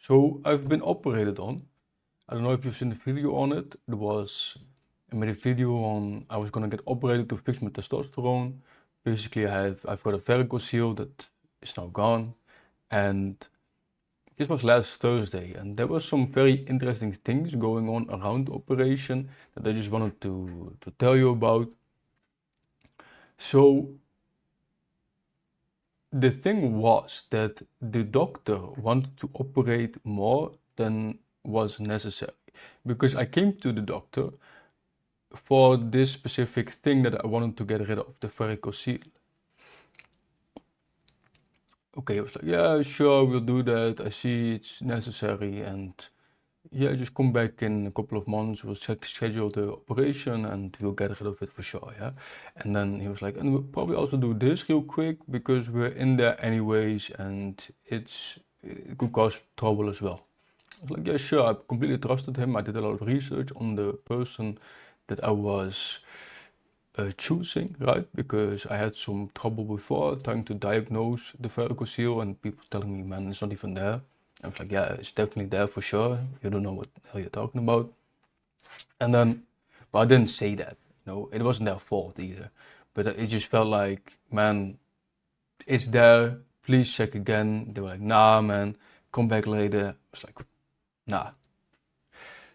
So I've been operated on. I don't know if you've seen the video on it. I made a video on I was gonna get operated to fix my testosterone. Basically, I've got a varicocele that is now gone, and this was last Thursday, and there was some very interesting things going on around the operation that I just wanted to tell you about. So the thing was that the doctor wanted to operate more than was necessary because I came to the doctor for this specific thing that I wanted to get rid of, the varicocele. Okay, I was like, yeah, sure, we'll do that. I see it's necessary, and yeah, just come back in a couple of months. We'll schedule the operation, and we'll get rid of it for sure. Yeah, and then he was like, and we'll probably also do this real quick because we're in there anyways, and it could cause trouble as well. I was like, yeah, sure. I completely trusted him. I did a lot of research on the person that I was choosing, right? Because I had some trouble before trying to diagnose the varicocele and people telling me, man, it's not even there. I was like, yeah, it's definitely there for sure. You don't know what the hell you're talking about. And then, but I didn't say that, it wasn't their fault either. But it just felt like, man, it's there. Please check again. They were like, nah, man, come back later. I was like, nah.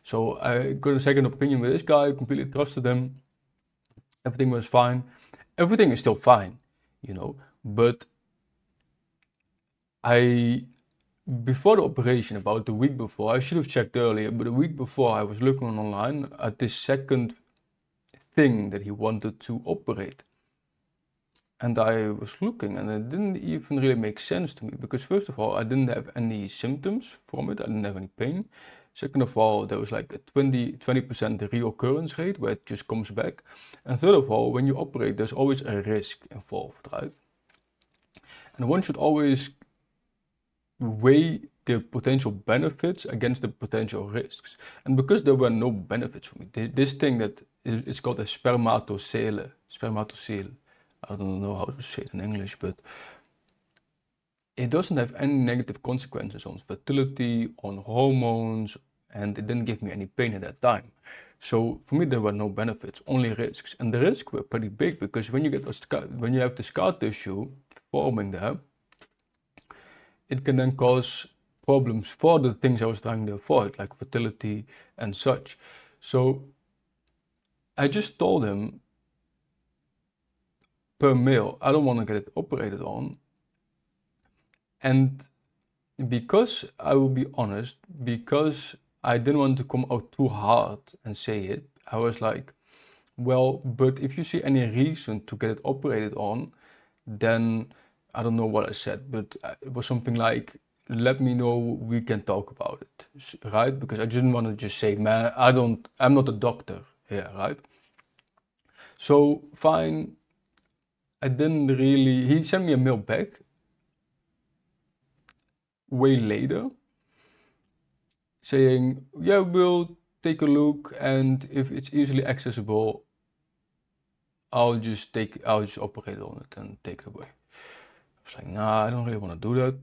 So I got a second opinion with this guy, completely trusted him. Everything was fine. Everything is still fine, but before the operation, about the week before, I should have checked earlier, but a week before I was looking online at this second thing that he wanted to operate. And I was looking and it didn't even really make sense to me because first of all, I didn't have any symptoms from it. I didn't have any pain. Second of all, there was like a 20% reoccurrence rate where it just comes back. And third of all, when you operate, there's always a risk involved, right? And one should always weigh the potential benefits against the potential risks. And because there were no benefits for me, this thing that is called a spermatocele. I don't know how to say it in English, but it doesn't have any negative consequences on fertility, on hormones, and it didn't give me any pain at that time. So for me, there were no benefits, only risks, and the risks were pretty big because when you have the scar tissue forming there, it can then cause problems for the things I was trying to avoid, like fertility and such. So I just told him per mail, I don't want to get it operated on. And because I will be honest, because I didn't want to come out too hard and say it, I was like, well, but if you see any reason to get it operated on, then I don't know what I said, but it was something like, let me know, we can talk about it, right? Because I didn't want to just say, man, I'm not a doctor here, right? So fine, he sent me a mail back way later saying, yeah, we'll take a look, and if it's easily accessible, I'll just operate on it and take it away. I was like, nah, I don't really want to do that.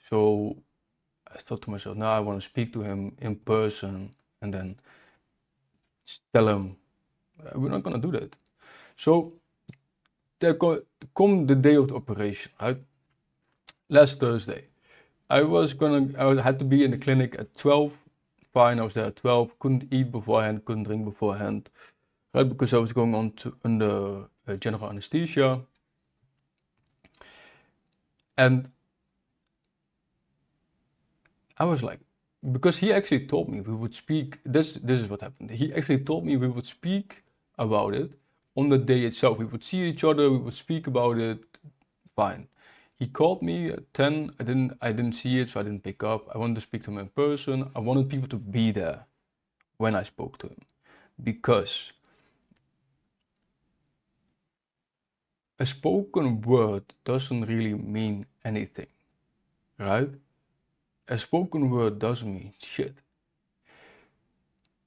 So I thought to myself, nah, I want to speak to him in person and then tell him we're not gonna do that. So there come the day of the operation, right? Last Thursday. I had to be in the clinic at 12. Fine, I was there at 12. Couldn't eat beforehand, couldn't drink beforehand, right? Because I was going on under general anesthesia. And I was like, because he actually told me we would speak. This is what happened. He actually told me we would speak about it on the day itself. We would see each other. We would speak about it. Fine. He called me at 10. I didn't see it, so I didn't pick up. I wanted to speak to him in person. I wanted people to be there when I spoke to him because a spoken word doesn't really mean anything, right? A spoken word doesn't mean shit.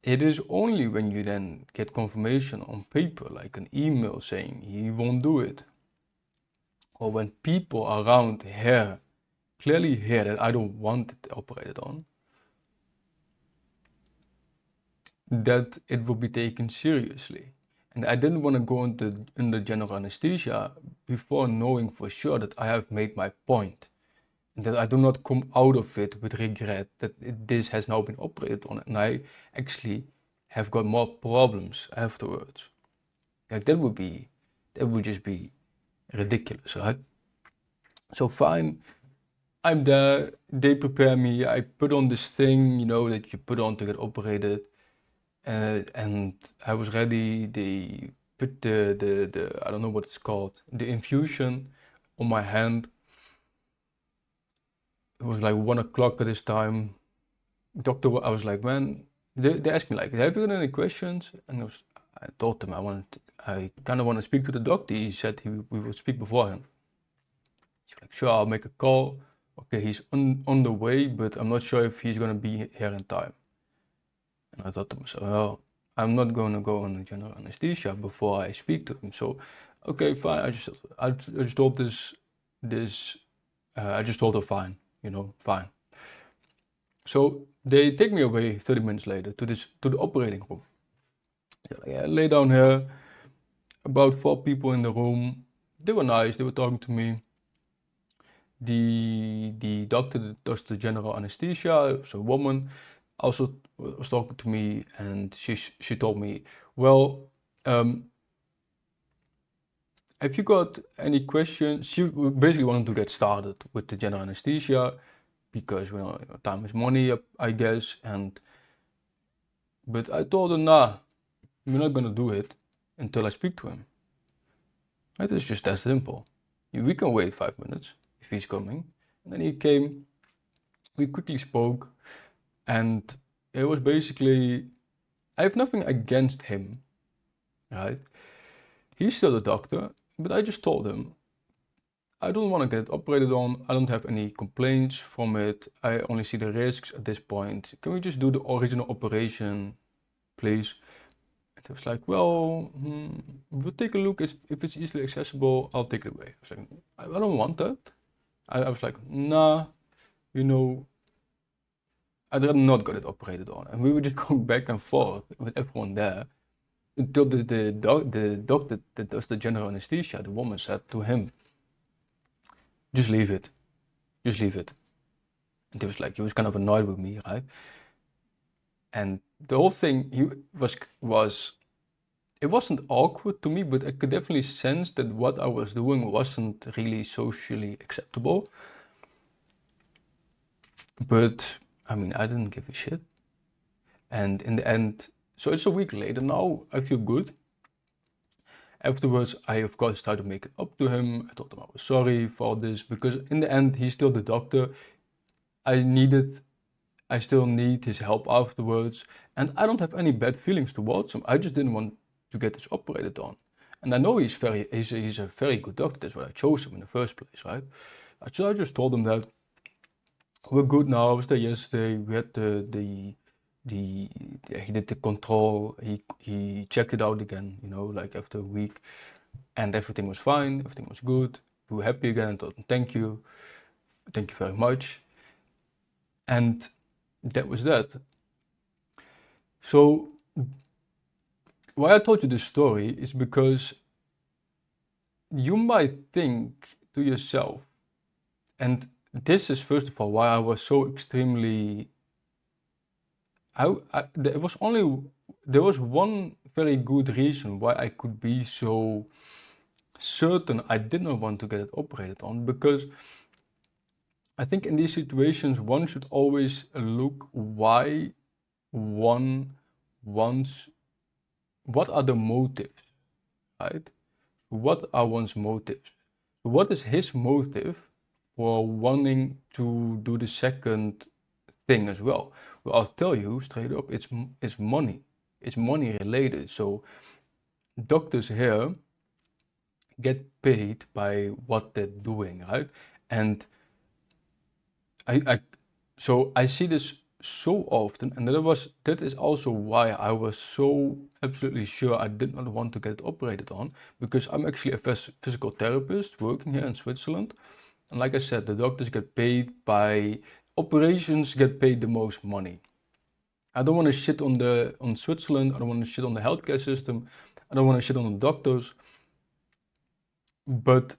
It is only when you then get confirmation on paper, like an email saying he won't do it, or when people around here clearly hear that I don't want it operated on, that it will be taken seriously. And I didn't want to go under general anesthesia before knowing for sure that I have made my point. And that I do not come out of it with regret that this has now been operated on and I actually have got more problems afterwards. Like that would just be ridiculous, right? So fine, I'm there, they prepare me, I put on this thing, you know, that you put on to get operated. And I was ready. They put the I don't know what it's called, the infusion on my hand. It was like 1 o'clock at this time. Doctor, I was like, man, they asked me like, have you got any questions? And I told them I kind of want to speak to the doctor. He said we would speak beforehand. He's like, sure, I'll make a call. Okay, he's on the way, but I'm not sure if he's gonna be here in time. And I thought to myself, well, I'm not going to go on general anesthesia before I speak to him. So, okay, fine. I just told I just told her fine, you know, fine. So they take me away 30 minutes later to the operating room. Yeah, lay down here. About 4 people in the room. They were nice. They were talking to me. The doctor that does the general anesthesia, was a woman, also was talking to me, and she told me, well, if you got any questions, she basically wanted to get started with the general anesthesia because, well, time is money, I guess. But I told her, nah, we're not gonna do it until I speak to him. It is just that simple. We can wait 5 minutes if he's coming. And then he came. We quickly spoke, and it was basically, I have nothing against him, right? He's still a doctor, but I just told him, I don't want to get it operated on. I don't have any complaints from it. I only see the risks at this point. Can we just do the original operation, please? And he was like, well, we'll take a look. If it's easily accessible, I'll take it away. I was like, I don't want that. I was like, nah, you know, I'd rather not get it operated on. And we were just going back and forth with everyone there until the doctor that does the general anesthesia, the woman, said to him, just leave it. Just leave it. And he was kind of annoyed with me, right? And the whole thing was it wasn't awkward to me, but I could definitely sense that what I was doing wasn't really socially acceptable. But I mean, I didn't give a shit. And in the end, so it's a week later now, I feel good. Afterwards, I of course tried to make it up to him. I told him I was sorry for this because in the end, he's still the doctor. I still need his help afterwards, and I don't have any bad feelings towards him. I just didn't want to get this operated on. And I know he's a very good doctor. That's why I chose him in the first place, right? So I just told him that we're good now. I was there yesterday. We had he did the control. He checked it out again, you know, like after a week, and everything was fine. Everything was good. We were happy again. I told him thank you very much, and that was that. So why I told you this story is because you might think to yourself, and this is first of all why I was so extremely. There was one very good reason why I could be so certain I did not want to get it operated on, because I think in these situations one should always look why one wants, what are the motives, right? What are one's motives? What is his motive for wanting to do the second thing as well? Well, I'll tell you straight up, it's money. It's money related. So doctors here get paid by what they're doing, right? And I see this so often, and that is also why I was so absolutely sure I did not want to get it operated on, because I'm actually a physical therapist working here in Switzerland. And like I said, the doctors get paid by operations, get paid the most money. I don't want to shit on Switzerland. I don't want to shit on the healthcare system. I don't want to shit on the doctors. But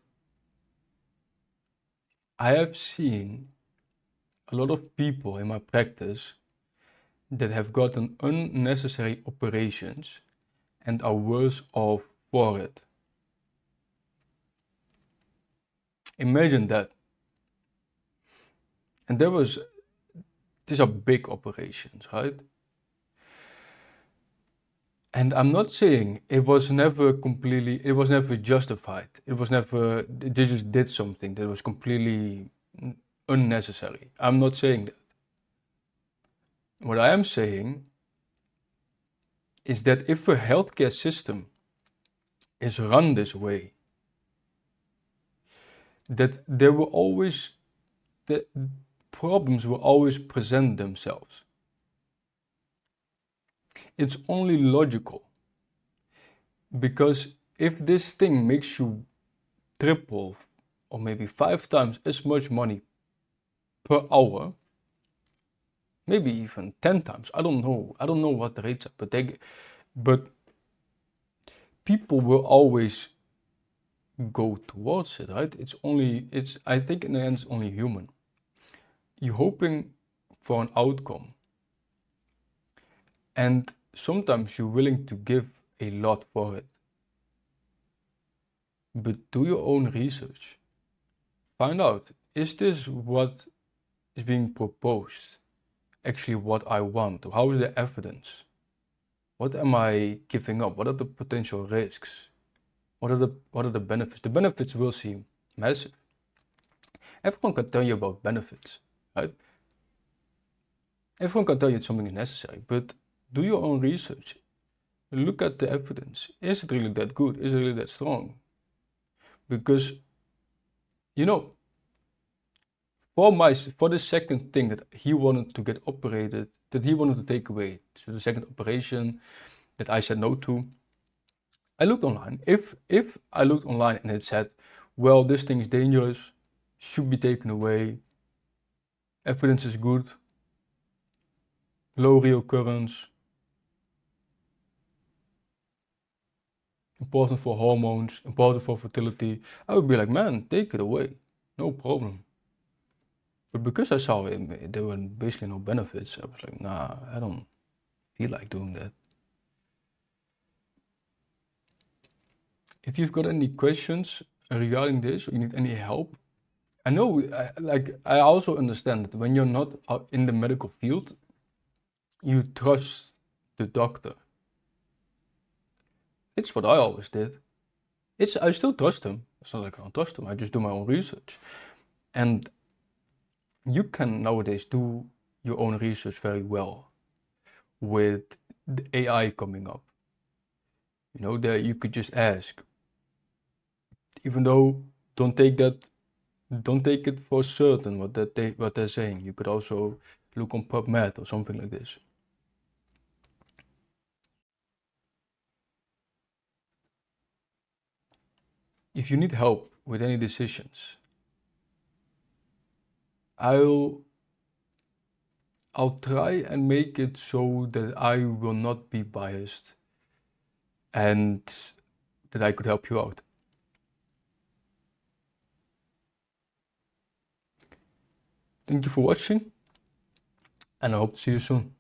I have seen a lot of people in my practice that have gotten unnecessary operations and are worse off for it. Imagine that. And these are big operations, right? And I'm not saying it was never justified. They just did something that was completely unnecessary. I'm not saying that. What I am saying is that if a healthcare system is run this way, that the problems will always present themselves. It's only logical, because if this thing makes you triple or maybe 5 times as much money per hour, maybe even 10 times, I don't know what the rates are, but people will always go towards it, right? I think in the end it's only human. You're hoping for an outcome, and sometimes you're willing to give a lot for it. But do your own research. Find out, is this what is being proposed actually what I want? How is the evidence? What am I giving up? What are the potential risks? What are the benefits? The benefits will seem massive. Everyone can tell you about benefits, right? Everyone can tell you something is necessary, but do your own research. Look at the evidence. Is it really that good? Is it really that strong? Because, you know, for the second thing that he wanted to get operated, that he wanted to take away, so the second operation that I said no to, I looked online. If I looked online and it said, well, this thing is dangerous, should be taken away, evidence is good, low reoccurrence, important for hormones, important for fertility, I would be like, man, take it away, no problem. But because I saw there were basically no benefits, I was like, nah, I don't feel like doing that. If you've got any questions regarding this, or you need any help, I know, I also understand that when you're not in the medical field, you trust the doctor. It's what I always did. I still trust him. It's not like I don't trust him. I just do my own research. And you can nowadays do your own research very well with the AI coming up. You know, that you could just ask. Even though don't take it for certain what they're saying. You could also look on PubMed or something like this. If you need help with any decisions, I'll try and make it so that I will not be biased and that I could help you out. Thank you for watching, and I hope to see you soon.